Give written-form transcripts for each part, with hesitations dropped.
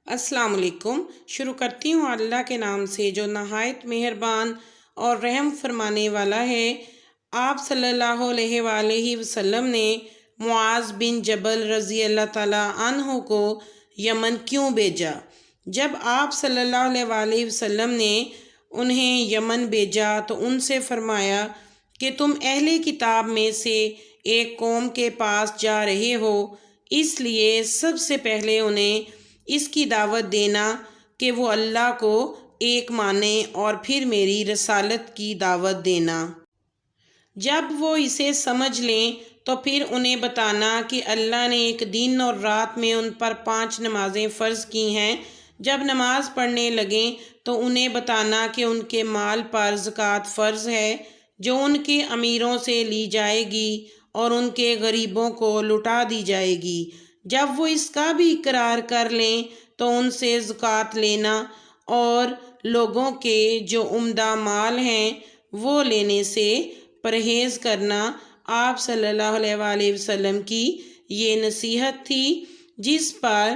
السلام علیکم۔ شروع کرتی ہوں اللہ کے نام سے جو نہایت مہربان اور رحم فرمانے والا ہے۔ آپ صلی اللہ علیہ وآلہ وسلم نے معاذ بن جبل رضی اللہ تعالیٰ عنہ کو یمن کیوں بھیجا؟ جب آپ صلی اللہ علیہ وآلہ وسلم نے انہیں یمن بھیجا تو ان سے فرمایا کہ تم اہل کتاب میں سے ایک قوم کے پاس جا رہے ہو، اس لیے سب سے پہلے انہیں اس کی دعوت دینا کہ وہ اللہ کو ایک مانیں اور پھر میری رسالت کی دعوت دینا۔ جب وہ اسے سمجھ لیں تو پھر انہیں بتانا کہ اللہ نے ایک دن اور رات میں ان پر 5 نمازیں فرض کی ہیں۔ جب نماز پڑھنے لگیں تو انہیں بتانا کہ ان کے مال پر زکوٰۃ فرض ہے جو ان کے امیروں سے لی جائے گی اور ان کے غریبوں کو لٹا دی جائے گی۔ جب وہ اس کا بھی اقرار کر لیں تو ان سے زکوٰۃ لینا اور لوگوں کے جو عمدہ مال ہیں وہ لینے سے پرہیز کرنا۔ آپ صلی اللہ علیہ وآلہ وسلم کی یہ نصیحت تھی جس پر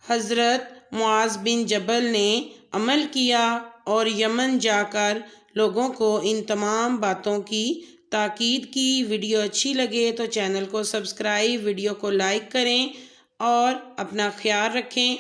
حضرت معاذ بن جبل نے عمل کیا اور یمن جا کر لوگوں کو ان تمام باتوں کی تاکید کی۔ ویڈیو اچھی لگے تو چینل کو سبسکرائب، ویڈیو کو لائک کریں اور اپنا خیال رکھیں۔